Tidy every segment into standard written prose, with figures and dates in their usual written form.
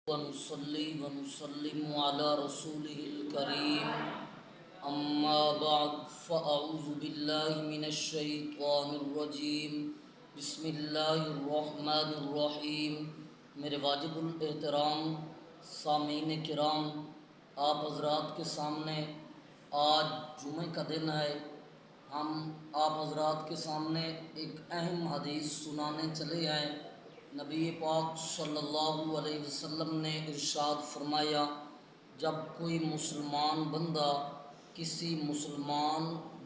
ونصلي ونسلم على رسوله الكريم أما بعد فأعوذ بالله من الشيطان الرجيم بسم اللہ الرحمن الرحیم۔ میرے واجب الاحترام سامعین کرام، آپ حضرات کے سامنے آج جمعہ کا دن ہے۔ ہم آپ حضرات کے سامنے ایک اہم حدیث سنانے چلے ہیں۔ نبی پاک صلی اللہ علیہ وسلم نے ارشاد فرمایا، جب کوئی مسلمان بندہ کسی مسلمان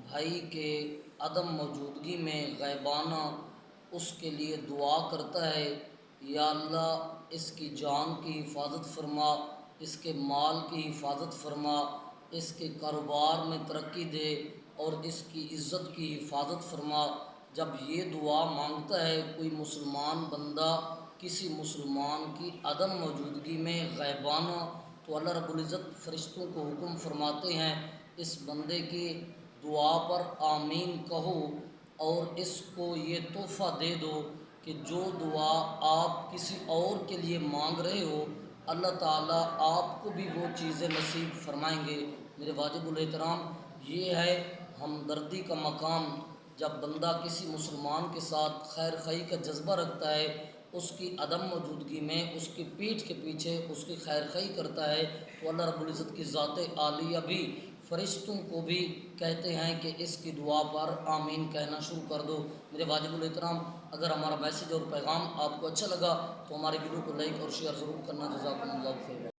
بھائی کے عدم موجودگی میں غیبانہ اس کے لیے دعا کرتا ہے، یا اللہ اس کی جان کی حفاظت فرما، اس کے مال کی حفاظت فرما، اس کے کاروبار میں ترقی دے اور اس کی عزت کی حفاظت فرما۔ جب یہ دعا مانگتا ہے کوئی مسلمان بندہ کسی مسلمان کی عدم موجودگی میں غیبانہ، تو اللہ رب العزت فرشتوں کو حکم فرماتے ہیں اس بندے کی دعا پر آمین کہو اور اس کو یہ تحفہ دے دو کہ جو دعا آپ کسی اور کے لیے مانگ رہے ہو اللہ تعالیٰ آپ کو بھی وہ چیزیں نصیب فرمائیں گے۔ میرے واجب الاحترام، یہ ہے ہمدردی کا مقام۔ جب بندہ کسی مسلمان کے ساتھ خیر خواہی کا جذبہ رکھتا ہے، اس کی عدم موجودگی میں اس کی پیٹھ کے پیچھے اس کی خیر خواہی کرتا ہے، تو اللہ رب العزت کی ذات عالیہ بھی فرشتوں کو بھی کہتے ہیں کہ اس کی دعا پر آمین کہنا شروع کر دو۔ میرے واجب الاحترام، اگر ہمارا میسیج اور پیغام آپ کو اچھا لگا تو ہمارے ویڈیو کو لائک اور شیئر ضرور کرنا۔ جزاکم اللہ خیر۔